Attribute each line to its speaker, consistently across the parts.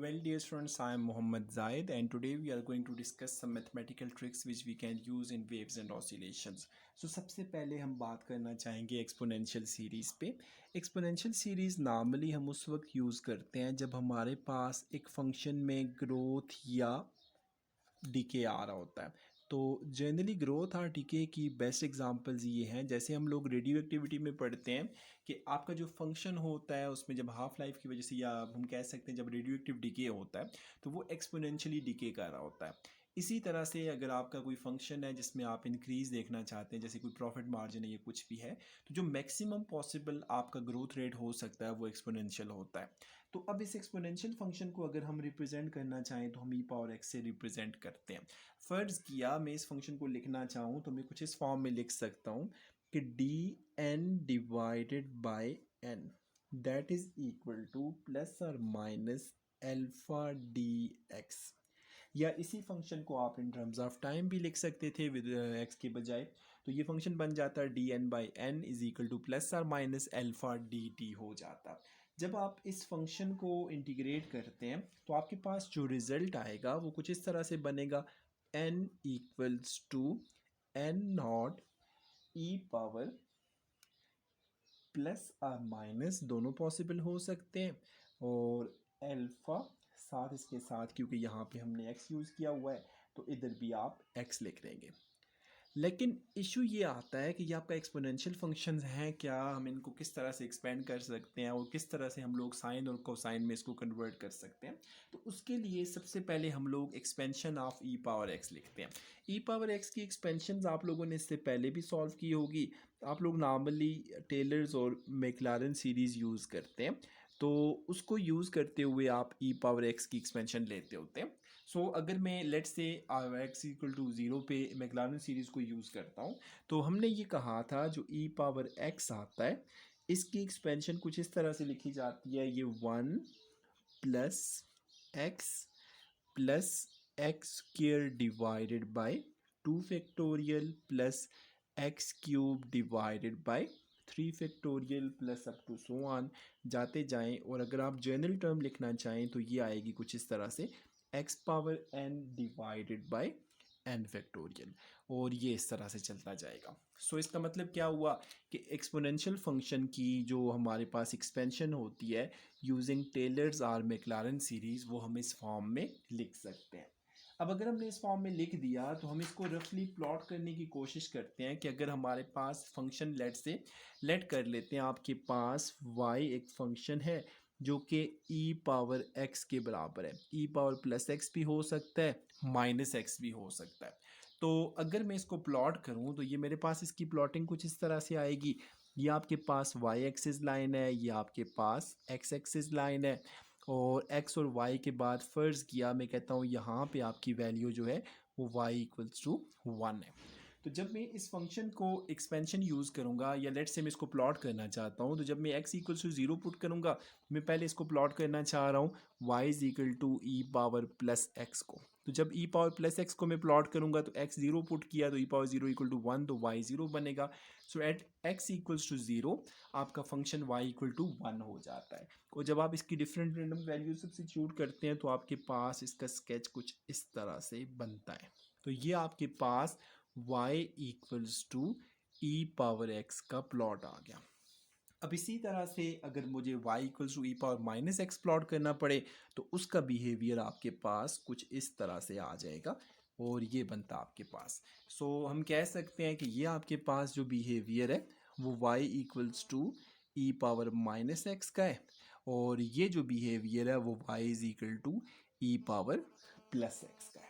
Speaker 1: Well, dear students, I am Mohammad Zaid, and today we are going to discuss some mathematical tricks which we can use in waves and oscillations. So सबसे पहले हम बात करना चाहेंगे exponential series पे। Exponential series normally हम उस वक्त यूज़ करते हैं जब हमारे पास एक फंक्शन में ग्रोथ या डीके आ रहा होता है। तो जनरली ग्रोथ और डीके की बेस्ट एग्जांपल्स ये हैं, जैसे हम लोग रेडियो एक्टिविटी में पढ़ते हैं कि आपका जो फंक्शन होता है उसमें जब हाफ लाइफ की वजह से, या हम कह सकते हैं जब रेडियो एक्टिव डीके होता है तो वो एक्सपोनेंशियली डीके कर रहा होता है। इसी तरह से अगर आपका कोई फंक्शन है जिसमें आप इंक्रीज़ देखना चाहते हैं, जैसे कोई प्रॉफिट मार्जिन है या कुछ भी है, तो जो मैक्सिमम पॉसिबल आपका ग्रोथ रेट हो सकता है वो एक्सपोनेंशियल होता है। तो अब इस एक्सपोनेंशियल फंक्शन को अगर हम रिप्रेजेंट करना चाहें तो हम ई पावर एक्स से रिप्रेजेंट करते हैं। फ़र्ज़ किया मैं इस फंक्शन को लिखना चाहूँ तो मैं कुछ इस फॉर्म में लिख सकता हूँ कि D N divided by N that is equal to plus और माइनस एल्फ़ा डी एक्स। या इसी फंक्शन को आप इन टर्म्स ऑफ टाइम भी लिख सकते थे विद एक्स के बजाय। तो ये फंक्शन बन जाता है D N by N is equal to plus और माइनस एल्फा डी टी हो जाता। जब आप इस फंक्शन को इंटीग्रेट करते हैं तो आपके पास जो रिज़ल्ट आएगा वो कुछ इस तरह से बनेगा, N equals to N naught E power plus और माइनस दोनों पॉसिबल हो सकते हैं, और एल्फ़ा साथ इसके साथ, क्योंकि यहाँ पे हमने एक्स यूज़ किया हुआ है तो इधर भी आप एक्स लिख देंगे। लेकिन इशू ये आता है कि ये आपका एक्सपोनेंशियल फंक्शंस हैं, क्या हम इनको किस तरह से एक्सपेंड कर सकते हैं और किस तरह से हम लोग साइन और कोसाइन में इसको कन्वर्ट कर सकते हैं। तो उसके लिए सबसे पहले हम लोग expansion of e power x लिखते हैं। ई पावर एक्स की एक्सपेंशन आप लोगों ने इससे पहले भी सॉल्व की होगी। आप लोग नॉर्मली टेलर्स और मैक्लारन सीरीज़ यूज़ करते हैं, तो उसको यूज़ करते हुए आप ई पावर एक्स की एक्सपेंशन लेते होते हैं। सो अगर मैं लेट से एक्स इक्वल टू ज़ीरो पे मैक्लारन सीरीज़ को यूज़ करता हूँ, तो हमने ये कहा था जो ई पावर एक्स आता है इसकी एक्सपेंशन कुछ इस तरह से लिखी जाती है, ये one plus x square divided by two factorial plus x cube divided by three factorial plus up to so on जाते जाएं। और अगर आप जनरल टर्म लिखना चाहें तो ये आएगी कुछ इस तरह से, x power n divided by n factorial, और ये इस तरह से चलता जाएगा। सो इसका मतलब क्या हुआ कि एक्सपोनेंशियल फंक्शन की जो हमारे पास एक्सपेंशन होती है यूजिंग टेलर्स और मैक्लारन सीरीज़, वो हम इस फॉर्म में लिख सकते हैं। अब अगर हमने इस फॉर्म में लिख दिया तो हम इसको रफली प्लॉट करने की कोशिश करते हैं कि अगर हमारे पास फंक्शन लेट कर लेते हैं, आपके पास y एक फंक्शन है जो कि ई पावर एक्स के बराबर है। ई पावर प्लस एक्स भी हो सकता है, माइनस एक्स भी हो सकता है। तो अगर मैं इसको प्लॉट करूं तो ये मेरे पास इसकी प्लॉटिंग कुछ इस तरह से आएगी, ये आपके पास वाई एक्सिस लाइन है, ये आपके पास एक्स एक्सिस लाइन है, और x और y के बाद फ़र्ज़ किया मैं कहता हूँ यहाँ पे आपकी वैल्यू जो है वो y इक्वल्स टू 1 है। तो जब मैं इस फंक्शन को एक्सपेंशन यूज़ करूँगा, या लेट से मैं इसको प्लॉट करना चाहता हूँ, तो जब मैं x equals to zero put करूँगा, मैं पहले इसको प्लॉट करना चाह रहा हूँ y is equal to e power plus x को। तो जब ई पावर प्लस एक्स को मैं प्लॉट करूँगा तो x ज़ीरो पुट किया तो e power zero equal to one, तो y ज़ीरो बनेगा। So at x equals to zero आपका function y equal to one हो जाता है। और जब आप इसकी डिफरेंट रैंडम वैल्यू सब्स्टिट्यूट करते हैं तो आपके पास इसका स्केच कुछ इस तरह से बनता है। तो ये आपके पास y equals to e power x का प्लॉट आ गया। अब इसी तरह से अगर मुझे y equals to e power minus x plot करना पड़े तो उसका बिहेवियर आपके पास कुछ इस तरह से आ जाएगा, और ये बनता आपके पास। सो हम कह सकते हैं कि ये आपके पास जो बिहेवियर है वो y equals to e power minus x का है, और ये जो बिहेवियर है वो y is equal to e power plus x का है।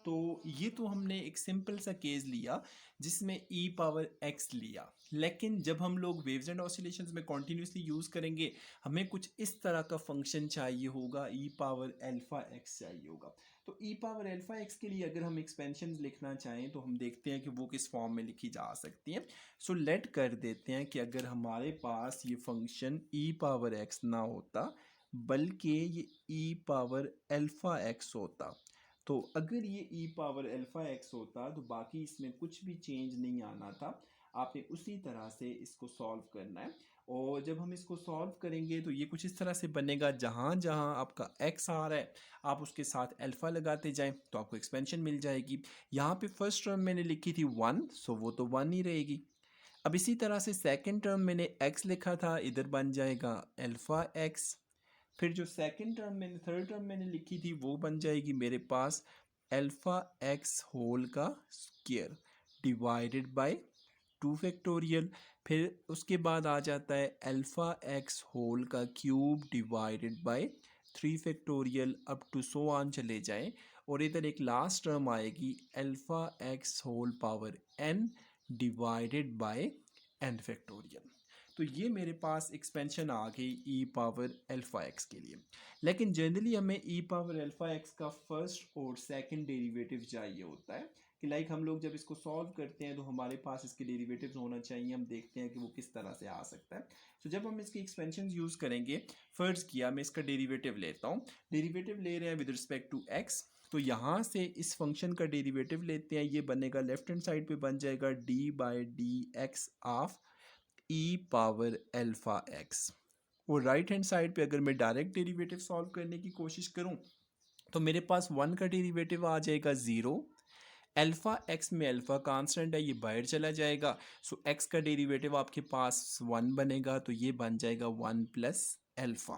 Speaker 1: तो ये तो हमने एक सिंपल सा केस लिया जिसमें ई पावर एक्स लिया, लेकिन जब हम लोग वेव्स एंड ऑसिलेशंस में कॉन्टीन्यूसली यूज़ करेंगे हमें कुछ इस तरह का फंक्शन चाहिए होगा, ई पावर एल्फ़ा एक्स चाहिए होगा। तो ई पावर एल्फ़ा एक्स के लिए अगर हम एक्सपेंशन लिखना चाहें तो हम देखते हैं कि वो किस फॉर्म में लिखी जा सकती है। सो लेट कर देते हैं कि अगर हमारे पास ये फंक्शन ई पावर एक्स ना होता बल्कि ये ई पावर एल्फ़ा एक्स होता, तो अगर ये ई पावर अल्फ़ा एक्स होता तो बाकी इसमें कुछ भी चेंज नहीं आना था। आपने उसी तरह से इसको सॉल्व करना है। और जब हम इसको सॉल्व करेंगे तो ये कुछ इस तरह से बनेगा, जहाँ जहाँ आपका एक्स आ रहा है आप उसके साथ अल्फ़ा लगाते जाएं तो आपको एक्सपेंशन मिल जाएगी। यहाँ पे फर्स्ट टर्म मैंने लिखी थी 1, सो वो तो 1 ही रहेगी। अब इसी तरह से सेकंड टर्म मैंने x लिखा था, इधर बन जाएगा अल्फ़ा x। फिर जो सेकंड टर्म मैंने थर्ड टर्म मैंने लिखी थी वो बन जाएगी मेरे पास अल्फ़ा x होल का स्क्वायर डिवाइडेड बाय 2 फैक्टोरियल। फिर उसके बाद आ जाता है अल्फ़ा x होल का cube divided by 3 factorial up to so on चले जाएं। और इधर एक लास्ट टर्म आएगी alpha x whole power n divided by n factorial. तो ये मेरे पास एक्सपेंशन आ गई ई पावर अल्फ़ा एक्स के लिए। लेकिन जनरली हमें ई पावर अल्फ़ा एक्स का फर्स्ट और सेकंड डेरिवेटिव चाहिए होता है कि लाइक हम लोग जब इसको सॉल्व करते हैं तो हमारे पास इसके डेरिवेटिव्स होना चाहिए। हम देखते हैं कि वो किस तरह से आ सकता है। तो जब हम इसकी एक्सपेंशन यूज़ करेंगे, फ़र्ज़ किया मैं इसका डेरिवेटिव लेता हूँ, डेरिवेटिव ले रहे हैं विद रिस्पेक्ट टू एक्स, तो यहाँ से इस फंक्शन का डेरिवेटिव लेते हैं, ये बनेगा लेफ्ट हैंड साइड पे बन जाएगा D by d x of e power alpha x. और राइट हैंड साइड पे अगर मैं डायरेक्ट डेरिवेटिव सॉल्व करने की कोशिश करूं तो मेरे पास 1 का डेरिवेटिव आ जाएगा 0। अल्फ़ा एक्स में अल्फ़ा कांस्टेंट है, ये बाहर चला जाएगा, सो एक्स का डेरिवेटिव आपके पास 1 बनेगा, तो ये बन जाएगा 1 प्लस अल्फ़ा।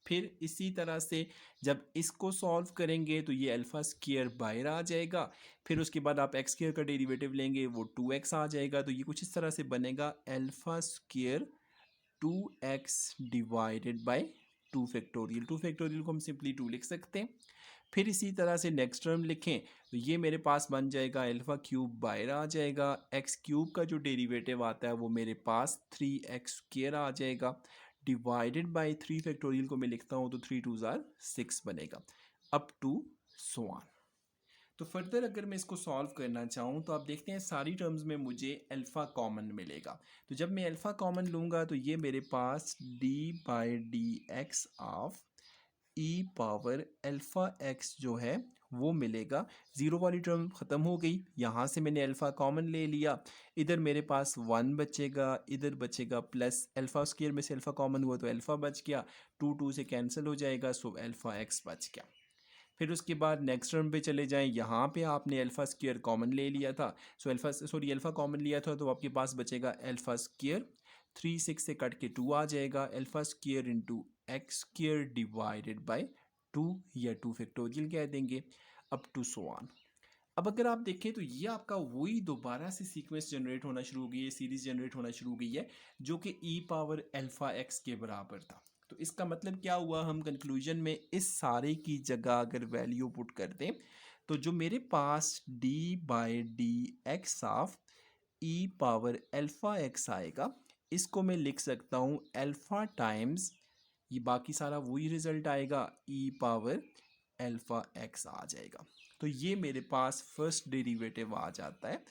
Speaker 1: फिर इसी तरह से जब इसको सॉल्व करेंगे तो ये अल्फ़ा स्क्वायर बाहर आ जाएगा। फिर उसके बाद आप एक्स स्क्वायर का डेरिवेटिव लेंगे, वो 2x आ जाएगा, तो ये कुछ इस तरह से बनेगा alpha square 2x divided by 2 factorial. 2 factorial को हम सिंपली 2 लिख सकते हैं। फिर इसी तरह से नेक्स्ट टर्म लिखें तो ये मेरे पास बन जाएगा अल्फ़ा क्यूब बाहर आ जाएगा, एक्स क्यूब का जो डेरिवेटिव आता है वो मेरे पास 3x स्क्वायर आ जाएगा डिवाइडेड बाय 3 फैक्टोरियल को मैं लिखता हूँ तो 3 2 ज़ार 6 बनेगा अप टू सो ऑन। तो फर्दर अगर मैं इसको सॉल्व करना चाहूँ तो आप देखते हैं सारी टर्म्स में मुझे अल्फ़ा कॉमन मिलेगा। तो जब मैं अल्फ़ा कॉमन लूँगा तो ये मेरे पास d by d x of e power alpha x जो है वो मिलेगा। ज़ीरो वाली टर्म ख़त्म हो गई, यहाँ से मैंने अल्फ़ा कॉमन ले लिया, इधर मेरे पास 1 बचेगा, इधर बचेगा प्लस अल्फ़ा स्क्वायर में से अल्फ़ा कॉमन हुआ तो अल्फ़ा बच गया, 2 2 से कैंसिल हो जाएगा, सो अल्फ़ा एक्स बच गया। फिर उसके बाद नेक्स्ट टर्म पे चले जाएं, यहाँ पे आपने अल्फ़ा स्क्वायर कॉमन ले लिया था, सो अल्फ़ा कॉमन लिया था तो आपके पास बचेगा अल्फ़ा स्क्वायर, 3 6 से कट के 2 आ जाएगा, alpha square into x square divided by 2 या 2 फैक्टोरियल कह देंगे अप टू सो ऑन। अब अगर आप देखें तो ये आपका वही दोबारा से सीक्वेंस जनरेट होना शुरू हो गई है, सीरीज जनरेट होना शुरू हो गई है जो कि ई पावर अल्फ़ा एक्स के बराबर था। तो इसका मतलब क्या हुआ, हम कंक्लूजन में इस सारे की जगह अगर वैल्यू पुट कर दें तो जो मेरे पास d by d x of e power alpha x आएगा, इसको मैं लिख सकता हूँ अल्फ़ा टाइम्स, ये बाकी सारा वही रिजल्ट आएगा, ई पावर अल्फ़ा एक्स आ जाएगा। तो ये मेरे पास फर्स्ट डेरिवेटिव आ जाता है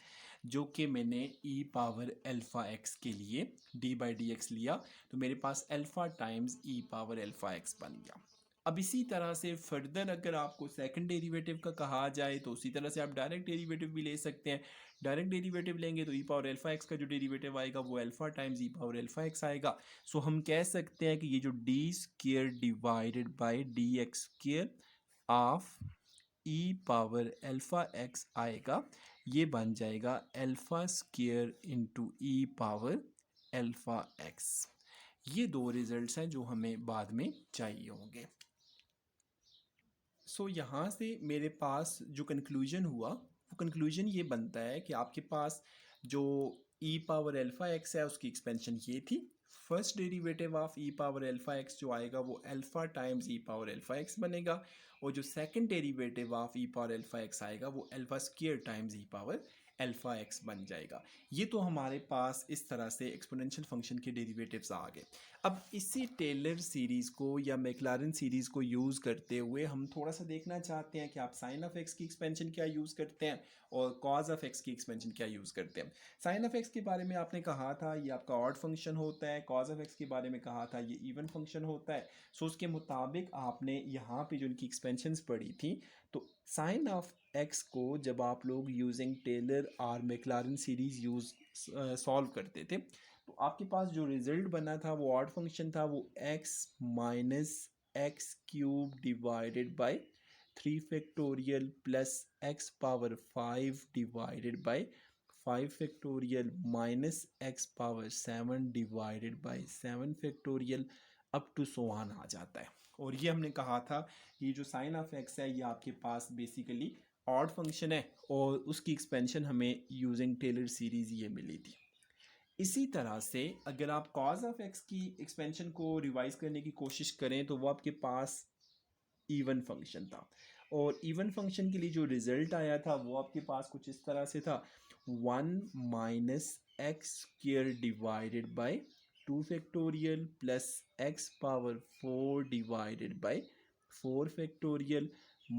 Speaker 1: जो कि मैंने ई पावर अल्फ़ा एक्स के लिए डी बाई डी एक्स लिया, तो मेरे पास अल्फ़ा टाइम्स ई पावर अल्फ़ा एक्स बन गया। अब इसी तरह से फर्दर अगर आपको सेकंड डेरिवेटिव का कहा जाए तो उसी तरह से आप डायरेक्ट डेरिवेटिव भी ले सकते हैं। डायरेक्ट डेरिवेटिव लेंगे तो ई पावर अल्फ़ा एक्स का जो डेरिवेटिव आएगा वो अल्फ़ा टाइम्स ई पावर अल्फ़ा एक्स आएगा। सो हम कह सकते हैं कि ये जो D square divided by d x square of e power alpha x आएगा, ये बन जाएगा अल्फ़ा स्क्वायर इंटू ई पावर अल्फ़ा एक्स। ये दो रिजल्ट्स हैं जो हमें बाद में चाहिए होंगे। सो यहाँ से मेरे पास जो कंक्लूजन हुआ वो कंक्लूजन ये बनता है कि आपके पास जो ई पावर अल्फ़ा एक्स है उसकी एक्सपेंशन ये थी, first derivative of e power alpha x जो आएगा वो अल्फ़ा टाइम्स ई पावर अल्फ़ा एक्स बनेगा, और जो second derivative of e power alpha x आएगा वो अल्फ़ा स्क्वायर टाइम्स ई पावर अल्फ़ा एक्स बन जाएगा। ये तो हमारे पास इस तरह से एक्सपोनेंशियल फंक्शन के डेरिवेटिव्स आ गए। अब इसी टेलर सीरीज़ को या मैक्लारन सीरीज़ को यूज़ करते हुए हम थोड़ा सा देखना चाहते हैं कि आप साइन ऑफ एक्स की एक्सपेंशन क्या यूज़ करते हैं और कॉज ऑफ एक्स की एक्सपेंशन क्या यूज़ करते हैं। साइन ऑफ एक्स के बारे में आपने कहा था ये आपका ऑड फंक्शन होता है, कॉज ऑफ एक्स के बारे में कहा था ये इवन फंक्शन होता है। सो उसके मुताबिक आपने यहाँ पे जो इनकी एक्सपेंशंस पढ़ी थी, तो साइन ऑफ एक्स को जब आप लोग यूजिंग टेलर और मैक्लारन सीरीज़ यूज़ सॉल्व करते थे, तो आपके पास जो रिजल्ट बना था वो ऑड फंक्शन था, वो x minus x cube divided by 3 factorial plus x power 5 divided by 5 factorial minus x power 7 divided by 7 factorial up to so on आ जाता है। और ये हमने कहा था ये जो साइन ऑफ एक्स है ये आपके पास बेसिकली ऑड फंक्शन है और उसकी एक्सपेंशन हमें यूजिंग टेलर सीरीज़ ये मिली थी। इसी तरह से अगर आप कॉज ऑफ एक्स की एक्सपेंशन को रिवाइज करने की कोशिश करें तो वो आपके पास इवन फंक्शन था और इवन फंक्शन के लिए जो रिजल्ट आया था वो आपके पास कुछ इस तरह से था, 1 - x² divided by 2 factorial plus x power 4 divided by 4 factorial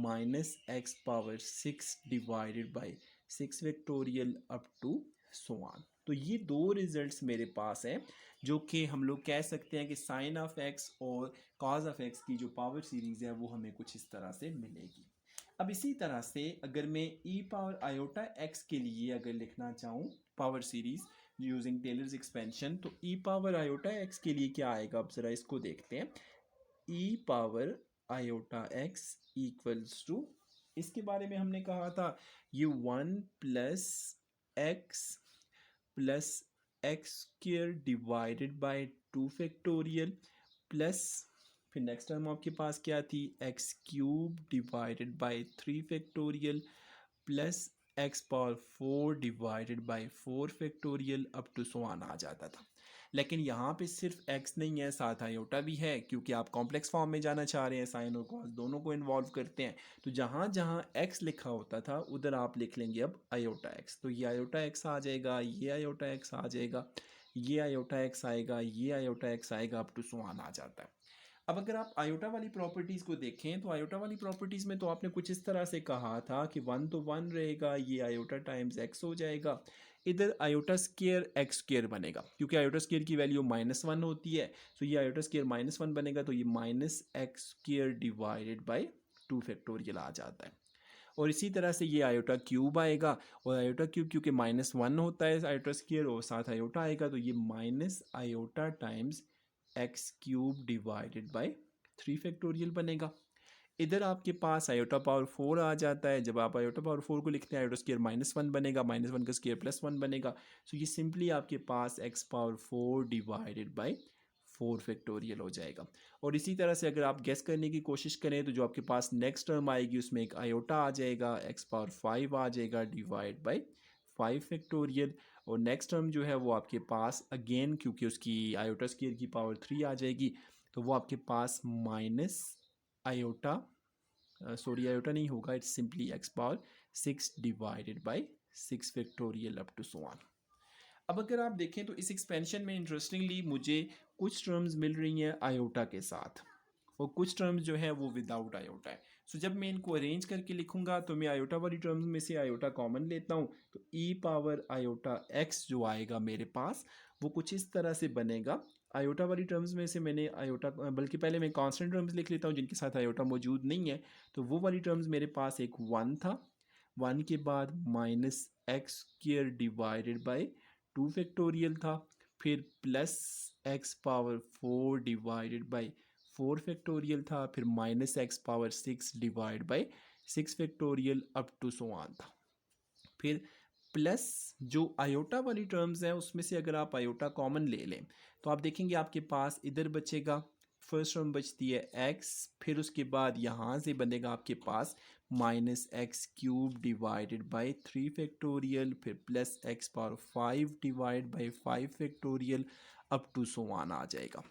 Speaker 1: minus x power 6 divided by 6 factorial up to so on. तो ये दो रिजल्ट्स मेरे पास हैं जो कि हम लोग कह सकते हैं कि साइन ऑफ एक्स और कॉज ऑफ एक्स की जो पावर सीरीज़ है वो हमें कुछ इस तरह से मिलेगी। अब इसी तरह से अगर मैं ई पावर आयोटा एक्स के लिए अगर लिखना चाहूँ power series using Taylor's expansion, तो ई पावर आयोटा एक्स के लिए क्या आएगा, अब ज़रा इसको देखते हैं। E power iota x equals to, इसके बारे में हमने कहा था ये 1 + x² divided by 2 factorial plus, फिर नेक्स्ट टर्म आपके पास क्या थी, x³ divided by 3 factorial plus x power 4 divided by 4 factorial up to so on आ जाता था। लेकिन यहाँ पे सिर्फ x नहीं है, साथ आयोटा भी है क्योंकि आप कॉम्प्लेक्स फॉर्म में जाना चाह रहे हैं, साइन और कॉस दोनों को इन्वॉल्व करते हैं। तो जहाँ जहाँ x लिखा होता था उधर आप लिख लेंगे अब आयोटा x, तो ये आयोटा x आ जाएगा, ये आयोटा x आ जाएगा, ये आयोटा x आएगा, ये आयोटा x आएगा, अप टू सो ऑन आ जाता है। अब अगर आप आयोटा वाली प्रॉपर्टीज़ को देखें तो आयोटा वाली प्रॉपर्टीज़ में तो आपने कुछ इस तरह से कहा था कि 1 तो 1 रहेगा, ये आयोटा टाइम्स x हो जाएगा, इधर आयोटा स्केयर x² बनेगा क्योंकि आयोटा स्केयर की वैल्यू -1 होती है। तो ये आयोटा स्केयर -1 बनेगा, तो ये -x² डिवाइडेड बाय 2 फैक्टोरियल आ जाता है। और इसी तरह से ये आयोटा क्यूब आएगा, और आयोटा क्यूब क्योंकि -1 होता है आयोटा स्केयर और साथ आयोटा आएगा, तो ये minus iota times x³ divided by 3 factorial बनेगा। इधर आपके पास आयोटा पावर 4 आ जाता है, जब आप आयोटा पावर 4 को लिखते हैं आयोटा स्केयर -1 बनेगा, -1 का स्केयर +1 बनेगा। सो ये सिंपली आपके पास x power 4 divided by 4 factorial हो जाएगा। और इसी तरह से अगर आप गेस करने की कोशिश करें तो जो आपके पास नेक्स्ट टर्म आएगी उसमें एक आयोटा आ जाएगा, x पावर 5 आ जाएगा डिवाइड बाय 5 फैक्टोरियल। और नेक्स्ट टर्म जो है वो आपके पास अगेन क्योंकि उसकी आयोटा स्केयर की पावर 3 आ जाएगी, तो वो आपके पास माइनस आयोटा सॉरी आयोटा नहीं होगा, it's simply x power 6 divided by 6 factorial up to so on. अब अगर आप देखें तो इस एक्सपेंशन में इंटरेस्टिंगली मुझे कुछ टर्म्स मिल रही हैं आयोटा के साथ और कुछ टर्म्स जो है वो विदाउट आयोटा है। सो जब मैं इनको अरेंज करके लिखूंगा तो मैं आयोटा वाली टर्म्स में से आयोटा कॉमन लेता हूँ, तो ई पावर आयोटा एक्स जो आएगा मेरे पास वो कुछ इस तरह से बनेगा। आयोटा वाली टर्म्स में से मैंने आयोटा, बल्कि पहले मैं कांस्टेंट टर्म्स लिख लेता हूँ जिनके साथ आयोटा मौजूद नहीं है, तो वो वाली टर्म्स मेरे पास एक 1 था, 1 के बाद -x² डिवाइडेड बाय 2 फैक्टोरियल था, फिर plus x power 4 divided by 4 factorial था, फिर -x power 6 divide by 6 factorial up to so on था। फिर प्लस जो आयोटा वाली टर्म्स हैं उसमें से अगर आप आयोटा कॉमन ले लें तो आप देखेंगे आपके पास इधर बचेगा, फर्स्ट टर्म बचती है x, फिर उसके बाद यहाँ से बनेगा आपके पास -x³ डिवाइडेड बाय 3 फैक्टोरियल, फिर plus x power 5 divide by 5 factorial up to so on आ जाएगा।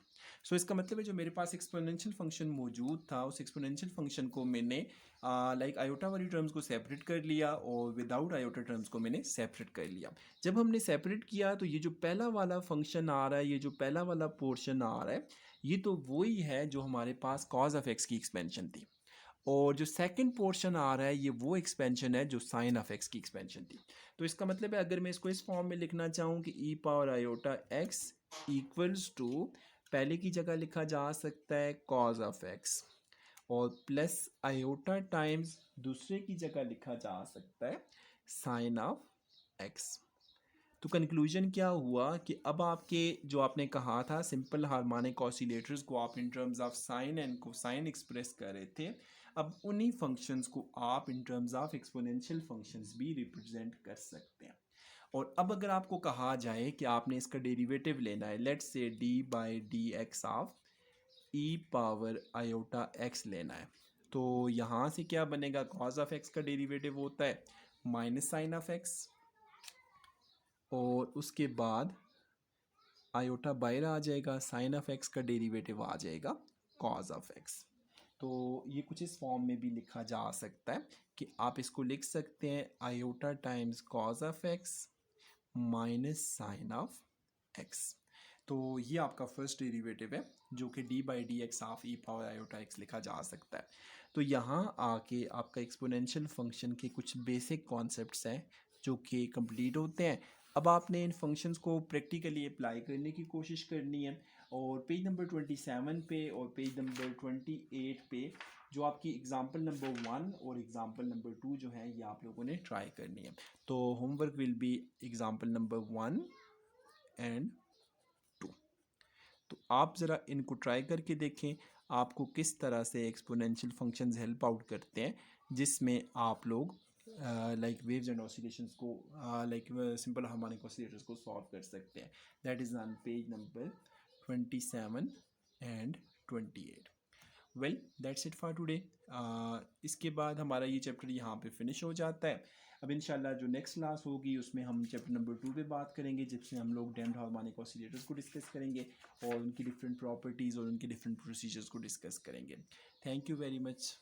Speaker 1: सो इसका मतलब है जो मेरे पास एक्सपोनेंशियल फंक्शन मौजूद था उस एक्सपोनेंशियल फंक्शन को मैंने लाइक आयोटा वाली टर्म्स को सेपरेट कर लिया और विदाउट आयोटा टर्म्स को मैंने सेपरेट कर लिया। जब हमने सेपरेट किया तो ये जो पहला वाला फंक्शन आ रहा है, ये जो पहला वाला पोर्शन आ रहा है, ये तो वही है जो हमारे पास कॉज ऑफ एक्स की एक्सपेंशन थी। और जो सेकंड पोर्शन आ रहा है ये वो एक्सपेंशन है जो साइन ऑफ एक्स की एक्सपेंशन थी। तो इसका मतलब है अगर मैं इसको इस फॉर्म में लिखना चाहूँ कि e power iota x equals two, पहले की जगह लिखा जा सकता है कॉज ऑफ एक्स, और प्लस आयोटा टाइम्स दूसरे की जगह लिखा जा सकता है साइन ऑफ एक्स। तो कंक्लूजन क्या हुआ कि अब आपके जो आपने कहा था सिंपल हार्मोनिक ऑसिलेटर्स को आप in terms of sine and cosine express कर रहे थे, अब उन्हीं फंक्शंस को आप in terms of exponential functions भी रिप्रेजेंट कर सकते हैं। और अब अगर आपको कहा जाए कि आपने इसका डेरिवेटिव लेना है, let's say D by d x of e power iota x लेना है, तो यहाँ से क्या बनेगा, कॉज ऑफ एक्स का डेरिवेटिव होता है माइनस साइन ऑफ एक्स, और उसके बाद आयोटा बाहर आ जाएगा, साइन ऑफ एक्स का डेरिवेटिव आ जाएगा कॉज ऑफ एक्स। तो ये कुछ इस फॉर्म में भी लिखा जा सकता है कि आप इसको लिख सकते हैं iota times cos of x minus sine of x. तो ये आपका फर्स्ट डेरिवेटिव है जो कि d by d x of e power iota x लिखा जा सकता है। तो यहाँ आके आपका एक्सपोनेंशियल फंक्शन के कुछ बेसिक कॉन्सेप्ट्स हैं जो कि कंप्लीट होते हैं। अब आपने इन फंक्शंस को प्रैक्टिकली अप्लाई करने की कोशिश करनी है, और पेज नंबर 27 पे और पेज नंबर 28 पे जो आपकी एग्जाम्पल नंबर 1 और एग्जाम्पल नंबर 2 जो है ये आप लोगों ने ट्राई करनी है। तो homework will be example number 1 and 2। तो आप ज़रा इनको ट्राई करके देखें आपको किस तरह से एक्सपोनेंशियल फंक्शंस हेल्प आउट करते हैं, जिसमें आप लोग लाइक वेव्स एंड ऑसिलेशंस को लाइक सिंपल हार्मोनिक ऑसिलेटर्स को सॉल्व कर सकते हैं। That is on page number 27 and 28। Well that's it for today. इसके बाद हमारा ये चैप्टर यहाँ पे फिनिश हो जाता है। अब इंशाल्लाह जो नेक्स्ट क्लास होगी उसमें हम चैप्टर नंबर 2 पे बात करेंगे, जिसमें हम लोग डैम्प्ड हार्मोनिक ऑसिलेटर्स को डिस्कस करेंगे और उनकी डिफरेंट प्रॉपर्टीज़ और उनके डिफरेंट प्रोसीजर्स को डिस्कस करेंगे। Thank you very much.